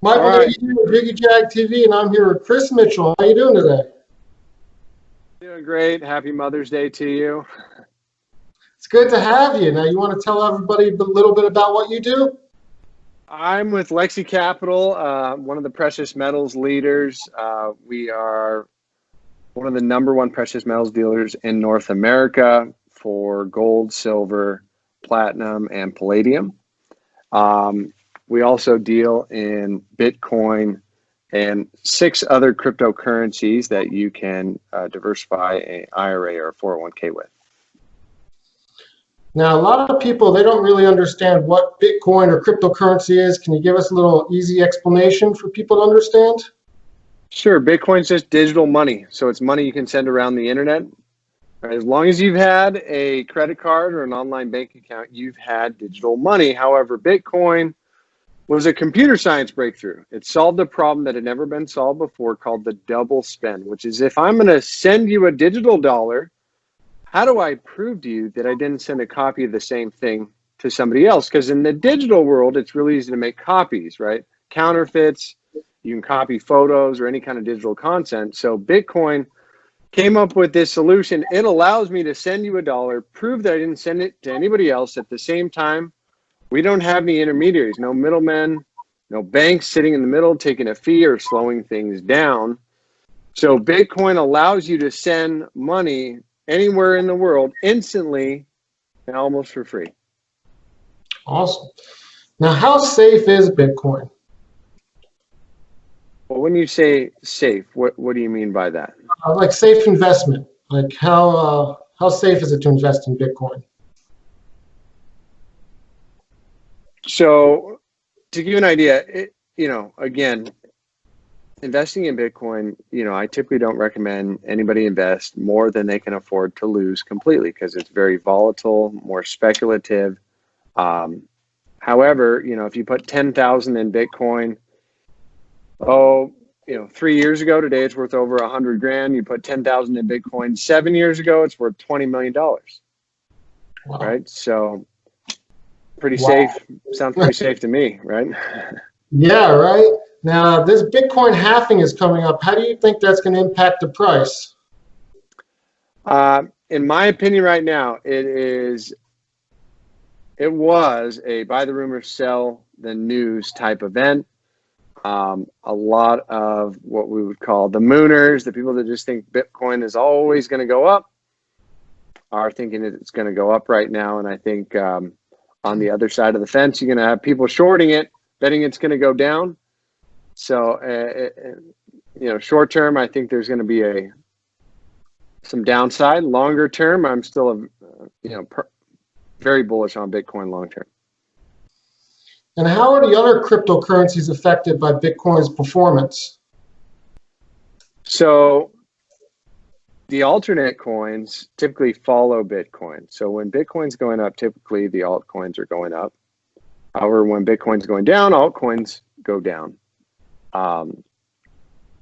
All Michael right. Nagy here with KJAG TV, and I'm here with Chris Mitchell. How you doing today? Doing great. Happy Mother's Day to you. It's good to have you. Now, you want to tell everybody a little bit about what you do? I'm with Lexi Capital, one of the precious metals leaders. We are one of the #1 precious metals dealers in North America for gold, silver, platinum, and palladium. We also deal in Bitcoin and 6 other cryptocurrencies that you can diversify an IRA or 401k with. Now, a lot of people, they don't really understand what Bitcoin or cryptocurrency is. Can you give us a little easy explanation for people to understand? Sure. Bitcoin's just digital money. So it's money you can send around the internet. As long as you've had a credit card or an online bank account, you've had digital money. However, Bitcoin was a computer science breakthrough. It solved a problem that had never been solved before called the double spend, which is if I'm going to send you a digital dollar, how do I prove to you that I didn't send a copy of the same thing to somebody else? Because in the digital world, it's really easy to make copies, right? Counterfeits, you can copy photos or any kind of digital content. So Bitcoin came up with this solution. It allows me to send you a dollar, prove that I didn't send it to anybody else at the same time. We don't have any intermediaries, no middlemen, no banks sitting in the middle taking a fee or slowing things down. So Bitcoin allows you to send money anywhere in the world instantly and almost for free. Awesome. Now, how safe is Bitcoin? Well, when you say safe, what do you mean by that? Like safe investment. Like how safe is it to invest in Bitcoin? So to give you an idea, again, investing in Bitcoin, I typically don't recommend anybody invest more than they can afford to lose completely because it's very volatile, more speculative. However, if you put 10,000 in Bitcoin, 3 years ago, today it's worth over 100 grand. You put 10,000 in Bitcoin 7 years ago, it's worth $20 million. Wow. Right? So pretty safe. Sounds pretty safe to me, right? Yeah, right. Now, this Bitcoin halving is coming up. How do you think that's going to impact the price? In my opinion right now, it was a buy the rumor, sell the news type event. A lot of what we would call the mooners, the people that just think Bitcoin is always going to go up, are thinking that it's going to go up right now. And I think on the other side of the fence, you're going to have people shorting it, betting it's going to go down. So, short term, I think there's going to be some downside. Longer term, I'm still very bullish on Bitcoin long term. And how are the other cryptocurrencies affected by Bitcoin's performance? So the alternate coins typically follow Bitcoin. So when Bitcoin's going up, typically the altcoins are going up. However, when Bitcoin's going down, altcoins go down.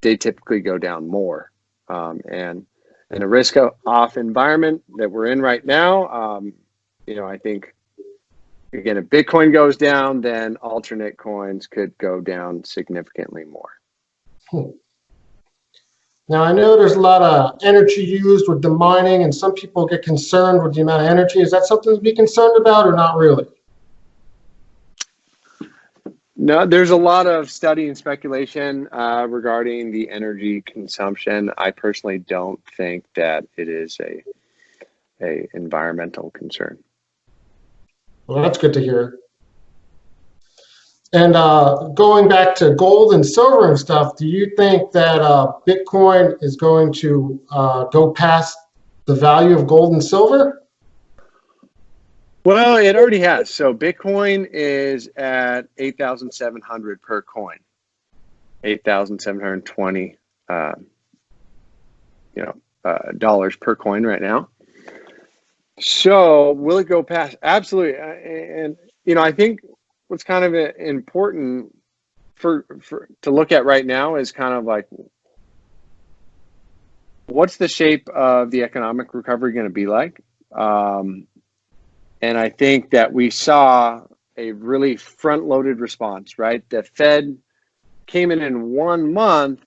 They typically go down more. And in a risk-off environment that we're in right now, I think, again, if Bitcoin goes down, then alternate coins could go down significantly more. Now, I know there's a lot of energy used with the mining, and some people get concerned with the amount of energy. Is that something to be concerned about or not really? No, there's a lot of study and speculation regarding the energy consumption. I personally don't think that it is a environmental concern. Well, that's good to hear. And going back to gold and silver and stuff, do you think that Bitcoin is going to go past the value of gold and silver? Well, it already has. So Bitcoin is at 8,700 per coin, 8,720 dollars per coin right now. So will it go past? Absolutely. And I think what's kind of important for to look at right now is kind of like, what's the shape of the economic recovery going to be like? And I think that we saw a really front-loaded response, right? The Fed came in 1 month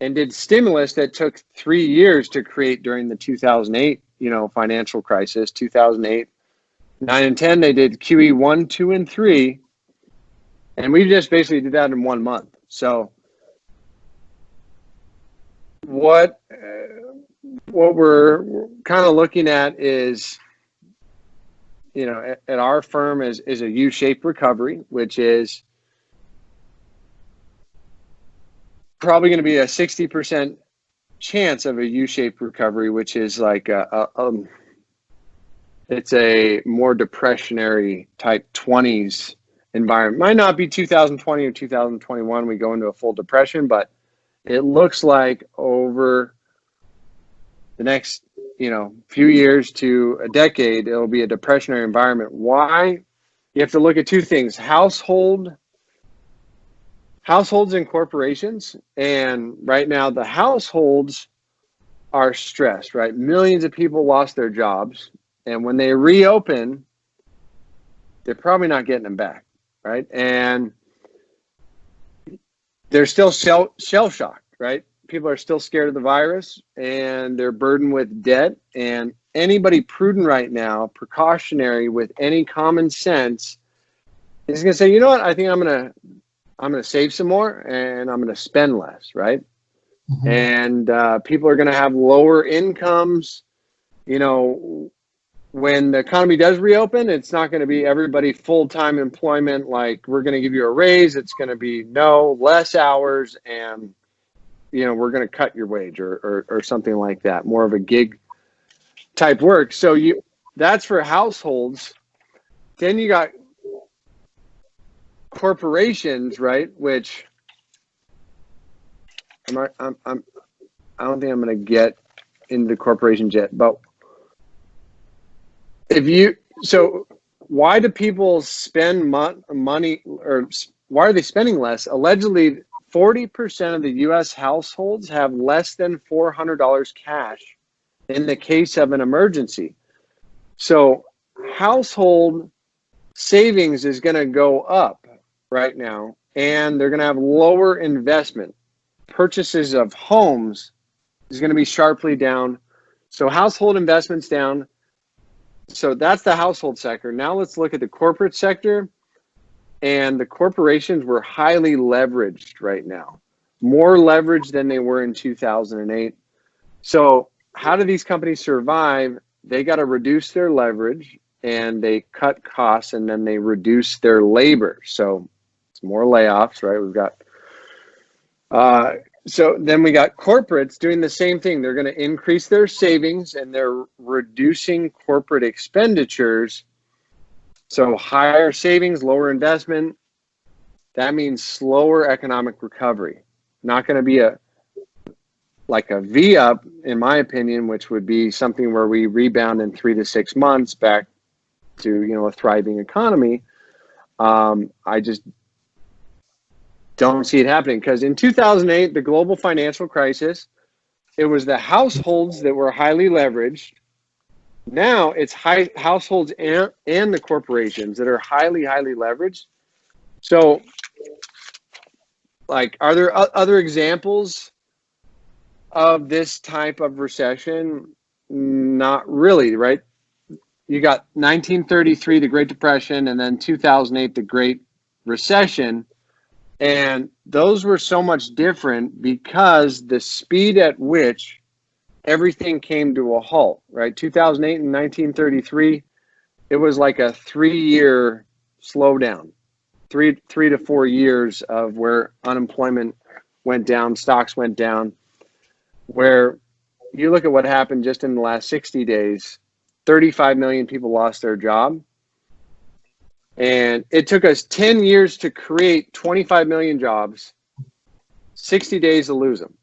and did stimulus that took 3 years to create during the 2008, financial crisis. 2008, 9 and 10, they did QE 1, 2, and 3, and we just basically did that in 1 month. So what we're kind of looking at is, at our firm is a U-shaped recovery, which is probably going to be a 60% chance of a U-shaped recovery, which is like it's a more depressionary type 20s environment. Might not be 2020 or 2021 we go into a full depression, but it looks like over the next few years to a decade, it'll be a depressionary environment. Why? You have to look at two things: households and corporations. And right now the households are stressed, right? Millions of people lost their jobs, and when they reopen, they're probably not getting them back, right? And they're still shell shocked, right? People are still scared of the virus, and they're burdened with debt. And anybody prudent right now, precautionary with any common sense, is going to say, you know what? I think I'm going to save some more, and I'm going to spend less, right? Mm-hmm. And people are going to have lower incomes. When the economy does reopen, it's not going to be everybody full-time employment. Like, we're going to give you a raise. It's going to be less hours, and we're going to cut your wage or something like that. More of a gig type work. So that's for households. Then you got corporations, right? Which I don't think I'm going to get into corporations yet, but so why do people spend money, or why are they spending less? Allegedly, 40% of the U.S. households have less than $400 cash in the case of an emergency. So household savings is going to go up right now, and they're going to have lower investment. Purchases of homes is going to be sharply down. So household investments down. So that's the household sector. Now let's look at the corporate sector. And the corporations were highly leveraged right now, more leveraged than they were in 2008. So how do these companies survive? They got to reduce their leverage, and they cut costs, and then they reduce their labor. So it's more layoffs, right? We've got so then we got corporates doing the same thing. They're going to increase their savings, and they're reducing corporate expenditures. So higher savings, lower investment. That means slower economic recovery. Not going to be a V-up, in my opinion, which would be something where we rebound in 3 to 6 months back to a thriving economy. I just don't see it happening, because in 2008, the global financial crisis, it was the households that were highly leveraged. Now it's households and the corporations that are highly leveraged. So, are there other examples of this type of recession? Not really, right? You got 1933, the Great Depression, and then 2008, the Great Recession. And those were so much different because the speed at which everything came to a halt, right? 2008 and 1933, it was like a 3-year slowdown, 3 to 4 years of where unemployment went down, stocks went down, where you look at what happened just in the last 60 days, 35 million people lost their job. And it took us 10 years to create 25 million jobs, 60 days to lose them.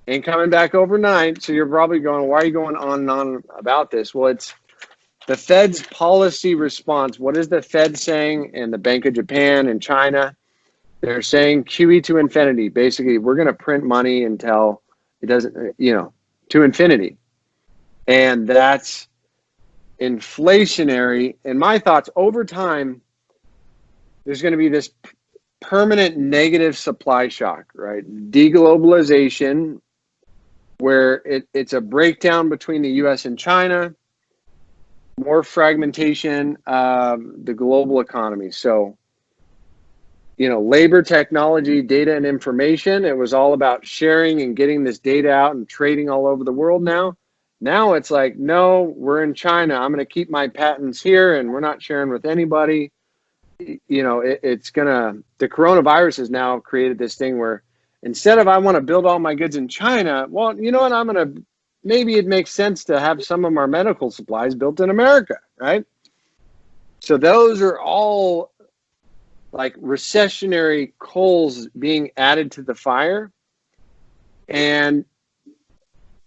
And coming back overnight, so you're probably going, why are you going on and on about this? Well, it's the Fed's policy response. What is the Fed saying? And the Bank of Japan and China, they're saying QE to infinity. Basically, we're going to print money until it doesn't, to infinity. And that's inflationary. And my thoughts, over time, there's going to be this permanent negative supply shock, right? Deglobalization, where it's a breakdown between the US and China, more fragmentation of the global economy. So, labor, technology, data, and information, it was all about sharing and getting this data out and trading all over the world now. Now it's like, no, we're in China. I'm going to keep my patents here and we're not sharing with anybody. The coronavirus has now created this thing where instead of I want to build all my goods in China, well, you know what, maybe it makes sense to have some of our medical supplies built in America, right? So those are all like recessionary coals being added to the fire. And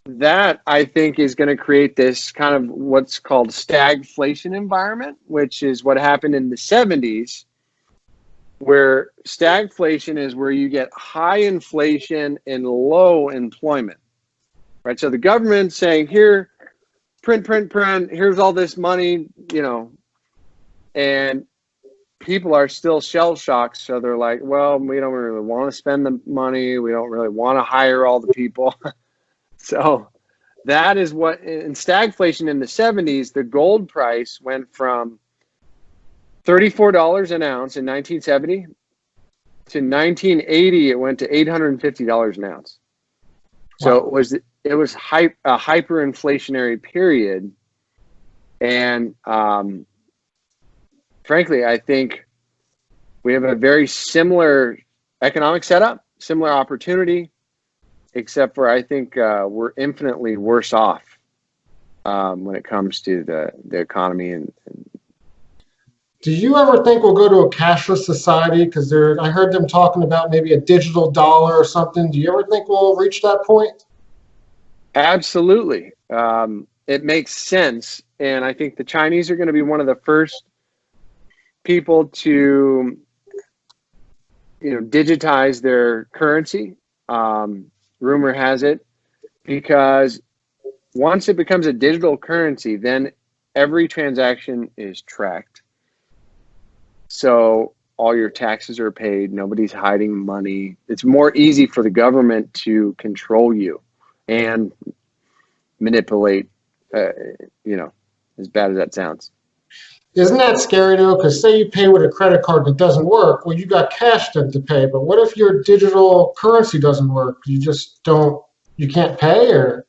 that, I think, is going to create this kind of what's called stagflation environment, which is what happened in the 70s, where stagflation is where you get high inflation and low employment, right? So the government's saying, here, print, here's all this money, and people are still shell shocked. So they're like, well, we don't really want to spend the money. We don't really want to hire all the people. So that is what, in stagflation in the 70s, the gold price went from $34 an ounce in 1970 to 1980. It went to $850 an ounce. So wow. It was a hyperinflationary period. And frankly, I think we have a very similar economic setup, similar opportunity, except for I think we're infinitely worse off when it comes to the economy. And do you ever think we'll go to a cashless society? Because I heard them talking about maybe a digital dollar or something. Do you ever think we'll reach that point? Absolutely. It makes sense. And I think the Chinese are going to be one of the first people to, digitize their currency. Rumor has it, because once it becomes a digital currency, then every transaction is tracked. So all your taxes are paid. Nobody's hiding money. It's more easy for the government to control you and manipulate, as bad as that sounds. Isn't that scary though? Because say you pay with a credit card that doesn't work, well, you got cash then to pay. But what if your digital currency doesn't work? You can't pay, or?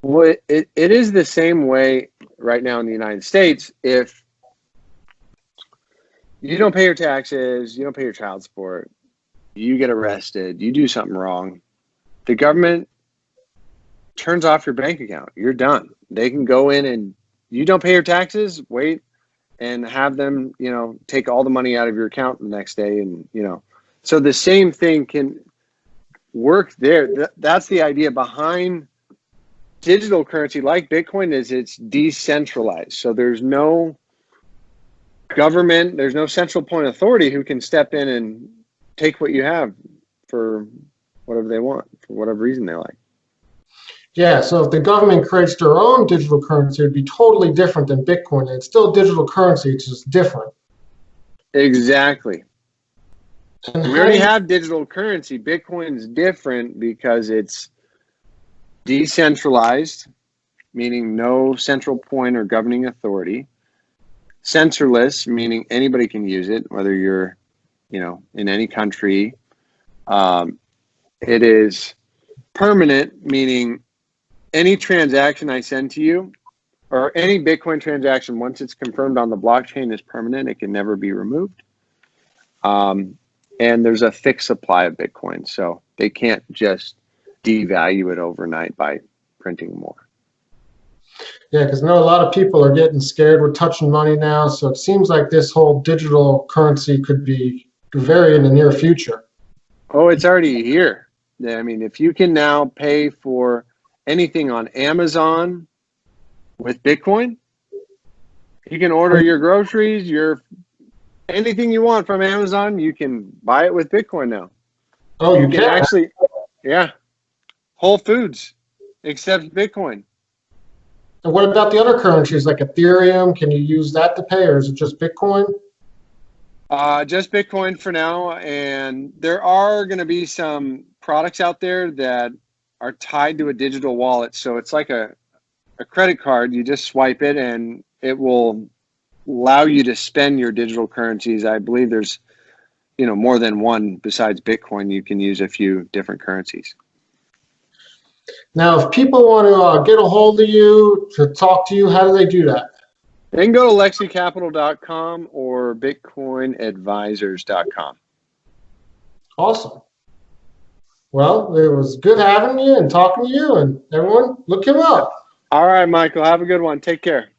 Well, it is the same way right now in the United States. If you don't pay your taxes, you don't pay your child support, you get arrested, you do something wrong, the government turns off your bank account. You're done. They can go in and you don't pay your taxes, wait, and have them, take all the money out of your account the next day. And, so the same thing can work there. That's the idea behind digital currency like Bitcoin, is it's decentralized. So there's no government, there's no central point authority who can step in and take what you have for whatever they want, for whatever reason they like. Yeah, so if the government creates their own digital currency, it would be totally different than Bitcoin. It's still digital currency, it's just different. Exactly. And we already have digital currency. Bitcoin's different because it's decentralized, meaning no central point or governing authority. Censorless, meaning anybody can use it, whether you're, in any country. It is permanent, meaning any transaction I send to you, or any Bitcoin transaction, once it's confirmed on the blockchain, is permanent. It can never be removed. And there's a fixed supply of Bitcoin, so they can't just devalue it overnight by printing more. Yeah, because I know a lot of people are getting scared with touching money now, so it seems like this whole digital currency could be very in the near future. Oh, it's already here. I mean, if you can now pay for anything on Amazon with Bitcoin, you can order your groceries, anything you want from Amazon, you can buy it with Bitcoin now. Oh, you can actually, yeah. Whole Foods accepts Bitcoin. And what about the other currencies like Ethereum? Can you use that to pay, or is it just Bitcoin? Just Bitcoin for now, and there are going to be some products out there that are tied to a digital wallet. So it's like a credit card. You just swipe it, and it will allow you to spend your digital currencies. I believe there's more than one besides Bitcoin. You can use a few different currencies. Now, if people want to get a hold of you to talk to you, how do they do that? They can go to lexicapital.com or bitcoinadvisors.com. Awesome. Well, it was good having you and talking to you, and everyone, look him up. All right, Michael, have a good one. Take care.